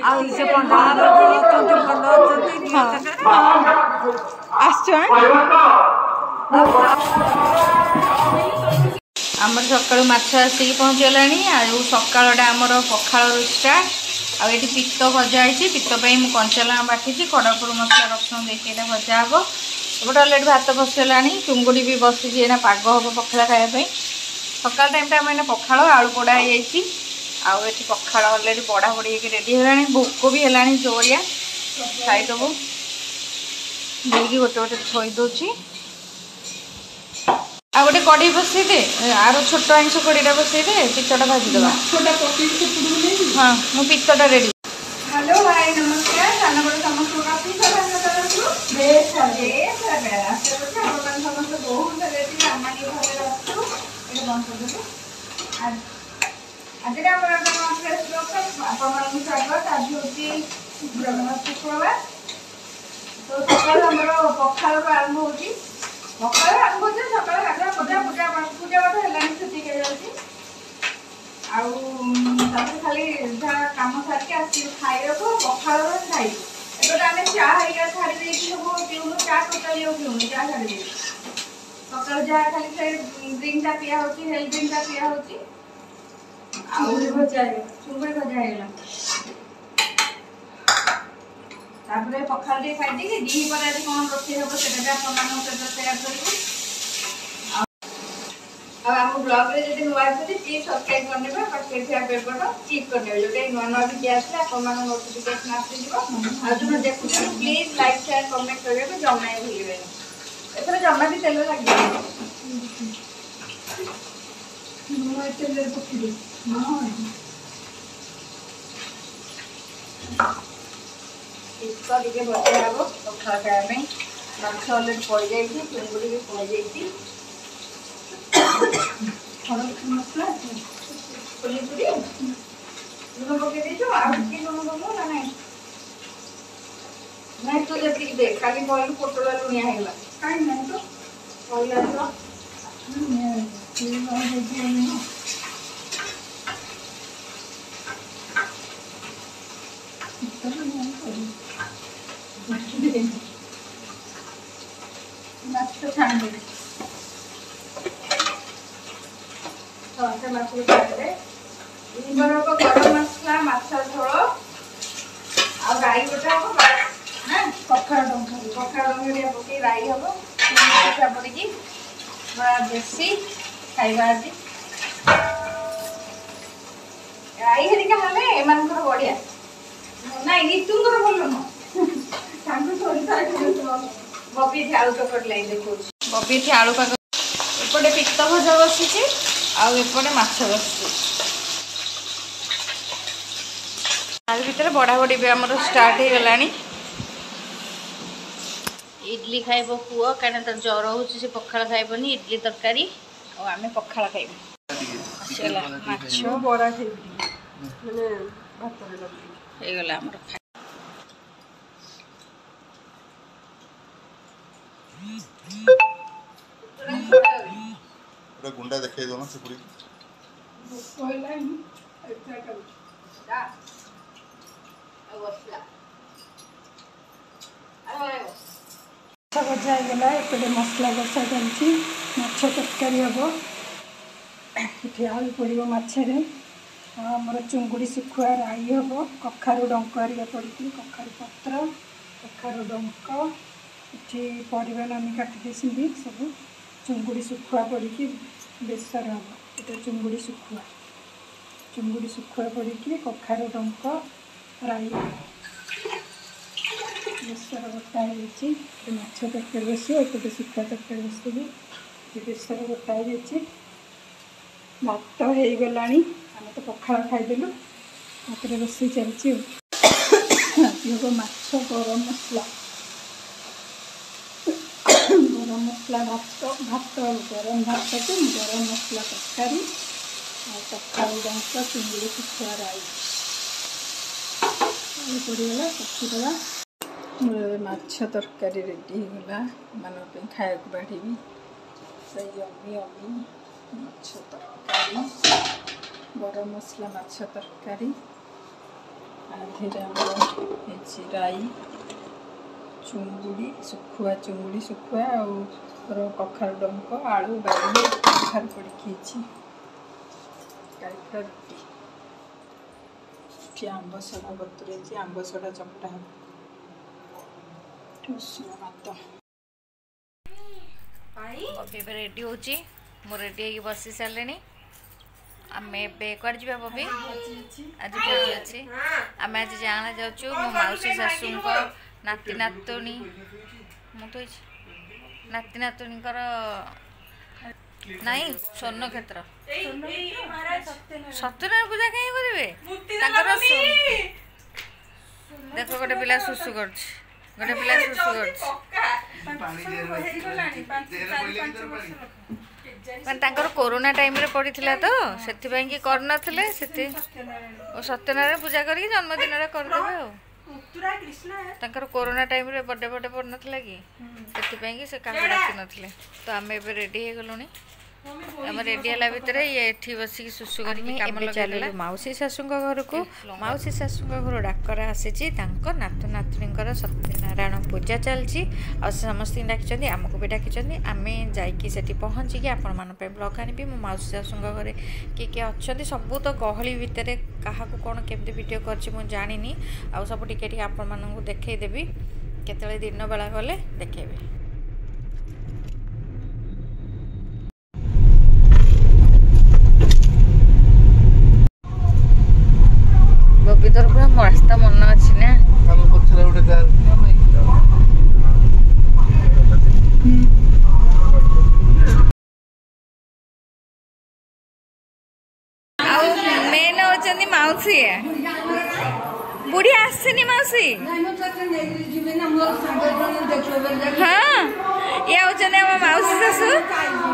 ଆଉ ସେ ପଣ୍ଡାର ଅଛନ୍ତି ଭଲ ଅଛନ୍ତି आसचु आमर सकाळु माछ आसिक पहुँचीगलानी आउ सकाळटा आमर पखाळ स्टार्ट आउ ये पित्त भजा है पित्त मु कंचाला बाटी खड़गपुर मसला रसुण देखिए भजा हे एपटे अलरेडी भात बसलानी चुंगुड़ी भी बसी पाग हम पखाला खायापी सकाल टाइम आम पखाल आलू पोड़ा हो आउ ये पखाल अलरेडी बड़ा बड़ी रेडी है भोक भी है जोरिया खाईदेबू देगी गोटे गोटे थई दूची आ गोटे कढ़ी बसई दे आर छोट आइंस कढ़ीटा बसई दे पित्तटा भाजीदेवा हाँ मो पित्तटा रेडी हेलो भाई नमस्कार साना बड़ समस्त बहुत आज स्वागत आज हूँ शुक्रवार तो सकाल पखाल आरंभ हो सकाल आरंभ हो सकाल गाधुआ पूजा पूजा पूजा पाठ है छुट्टी हो जाती खाली जहाँ कम सारिक आस खाइबा पखाल खाई एपटे आम चा छाड़ी सब पीऊन चा टोटाली पीऊन चा छाड़ी सकाल जहाँ खाली से ड्रिंकटा पिया हो हेल्थ ड्रिंकटा पिया हो भजा चुंगुड़ी भजा है तापर पखाल टे खाई दी दी पर आज कौन रोषे हम से शेयर कर आम ब्लॉग रे जब नुआ आते प्लीज सब्सक्राइब करने पाखे बेल बटन क्लिक करने जो नुआ नुआ भिडियो आसले आप नोटिफिकेशन आसीजो आ जो देखुं प्लीज लाइक शेयर कमेंट करने को जमा भूलें एथर जमा भी तेल लगे टे बजा हे पखाल खायापी माछ अलरेडी पड़ जाए चुंगुड़ी भी पड़ जाए मसला खोली पूरी लुण पकई देचु लुण दबू ना नहीं तू जी दे खाली कहलु पोटल लुणिया होगा कहीं नहीं तो कहला तो छाण दे गरम मसला माछ झोल आ राई गोटे हम पखाड़ डंगा पकई राई हम पड़ी देसी खाइबा आज राई हेरिका हेले एमानकर बढ़िया ना नीतुंकर भल नुह बबी थी आलू चकट लाई देखो बबी थी आलू पाक एपटे पित्त भजा बसी आउपटे माछ बसी आज भितर बड़ा बड़ी भी आम स्टार्ट हो गला इडली खाइब पुओ कहीं तो ज्वर हो पखाल खाइबनी इडली तरकारी आम पखाल खाइब माछ बड़ा गला गुंडा देखे दो ना से पूरी भजा गला एपटे मसला कषा चलती माछ तरकारी हम ये आलू पड़ो मछरे आमर चुंगुड़ी शुखुआ राई हम कखारु डंक हरिका पड़ी कखारु पत्र कखारु डंक ये परिवा नानी काटी देती सब चुंगुड़ी शुखुआ पड़ी बेसर हम ये चुंगुड़ी शुखुआ पड़ी कखारु डंक राई बेसर बटा हो माछ तरकारी बस एपटे शुखुआ तरकारी बसबी बेसर बटा हो भात हो गला आम तो पखाल खाईदेलु भात रोषे चलती माछ गरम मसला भात गरम भात को गरम मसला तरकारी पखाल डंक चुंगुड़ी शुखुआ राई पड़गला पकीदेवा माछ तरकारी रेडी होगा मान खाया बाढ़ी यमी यमी माछ तरकारी गरम मसला माछ तरकारी आधे राई चुंगुड़ी सुखुआ और कखार डंक आलू बैगन कखार पड़ी रुटी आंब सड़ा बतुरे आंब सड़ा चपटा उषुना भात बबी रेडी हो रेडी हो बसी सारे आम कड़े जा बबी आज भोजी अच्छी आम आज जाना जाऊँ मो मौसी शाशु नाती नातुणी मुझे नाती नातुणी नाई स्वर्ण क्षेत्र सत्यनारायण पूजा कहीं करेंगे देख गोटे पिला सुसु कर कोरोना टाइम रे पड़ीथिला तो सेति कि करना सत्यनारायण पूजा करके जन्मदिन रे करदेबे तांकर कोरोना टाइम रे बर्थडे पड़ना कि से से काहे डाकी नथिले तो आम एबे रेडी हे गलुनी आम रेडी हला भितर ये एठी बसी सुसु करके काम लगे मौसी शाशु घर को मौसी शाशु घर डाकर आसी नात नातुणी सत्यनारायण पूजा चलती आ समस्त डाकी आमको भी डाकी आम जाकि पहुँचिकी आपण मान ब्लॉग आनी मो मौसी शाशु घरे किए अच्छा सबू तो गहली भितर क्या कौन केमती वीडियो कर जानी आ सब टिके आपण मानू देखदेवी केतले दिन बेला गले देखेबे बबी तोर पूरा रास्ता मन अच्छी ना मेन होचंदी मौसी बुढ़ी आसनी मौसी हाँ ये होचंदी हम मौसी शाशु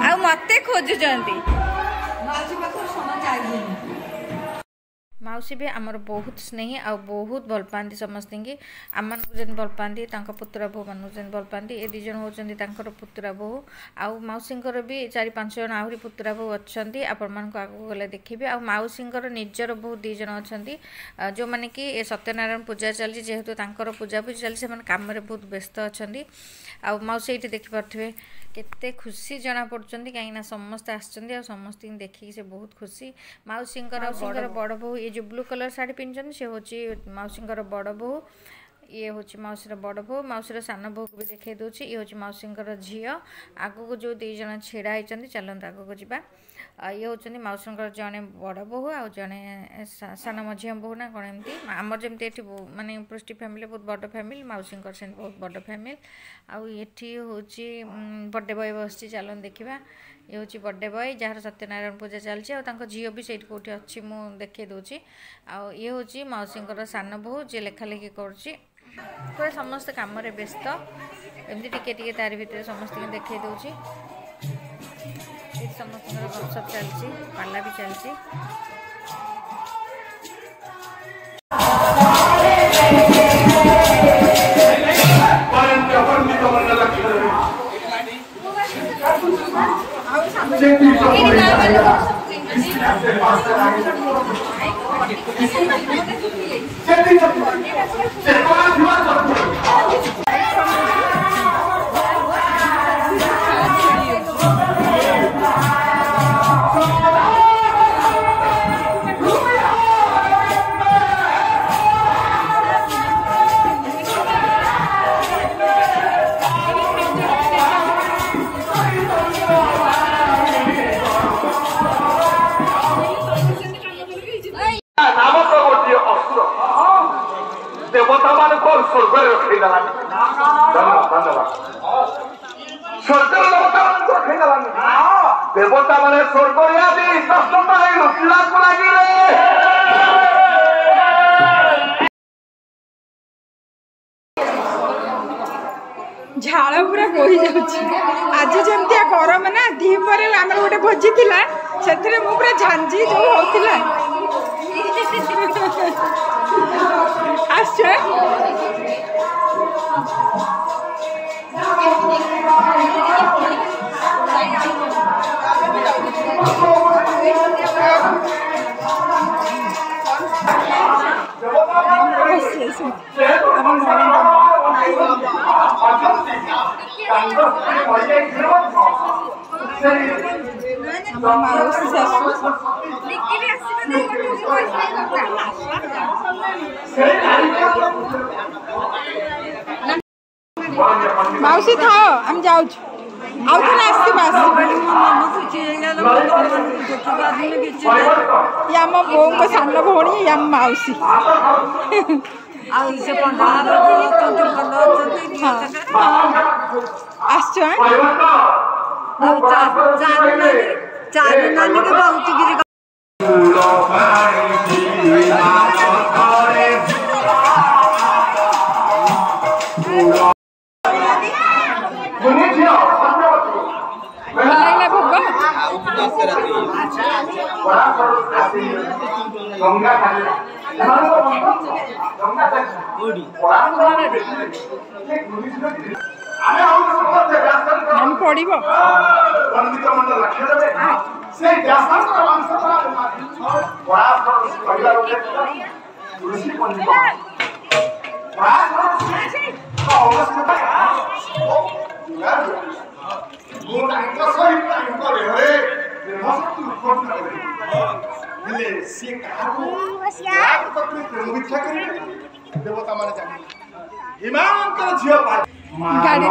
आ मते खोजुचंदी मौसी भी आमर बहुत स्नेही आ बहुत भल पाती समस्त की आम जन भल पाती पुतरा बोह मान जन भल पाती ए दिज होती पुतरा बोह आ मौसी भी 4-5 जन आहरी पुतरा बोह अच्छा आपण मान आगू गले देखिए आ मौसी निजर बहुत 2 जन अच्छा जो मैंने कि सत्यनारायण पूजा चलती जेहेतु पूजा पूजा चलती कम बहुत व्यस्त अच्छा आ मौसी ये देखिपे केते खुशी जना पड़ुंट कहीं समस्त आसमस्त देखिए से बहुत खुशी मौसी बड़ बोह ये जो ब्लू कलर साड़ी पिंधन से हूँ मौसी बड़ बोह ये हूँ मौसी बड़ बोह मौसी सान बोह को भी देखा दूसरी ये हूँ मौसी झील आगू को जो 2 जन छिड़ा होती चलते आगू को जावा ये हूँ मौसी जड़े बड़ बोह आ जड़े सान मझिया बोह ना कौन एमती आमर जमी ये मानने पृष्टि फैमिली बहुत बड़ फैमिली मौसी बहुत बड़ फैमिली आठी हूँ बर्थडे बॉय बस चलन देखा ये हूँ बर्थडे बॉय जार सत्यनारायण पूजा चलती झील भी से कौटी अच्छी मुझे देखे दूसरी ये हूँ मौसी सान बोह जी लेखा लेखि कर समस्त कम व्यस्त एमती टिके तार भर समस्त देखे दूसरी समस्त गपसप चलती पाला भी चलती देवता मान को स्वर्ग रखे धन्यवाद स्वर्ग देवता मान स्वर्ग झाड़ पूरा बोही जाऊँ आज जमती गरम ना दीपर आम गोटे भोजी थी से पूरा झांझी जो होता ମାଉସୀ ଆମ ନଣନ୍ଦ ଆମ ମାଉସୀ ଶାଶୁ ମାଉସୀ ଥାଅ ଆମେ ଯାଉଛୁ ଆଉ ଥରେ ଆସିବା ଇଏ ଆମ ବୋଉଙ୍କ ସାନ ଭଉଣୀ ଇଏ ଆମ ମାଉସୀ ଆସିଛୁ हम पड़ब देवता माने जाने हिमांकर झियो गाड़ी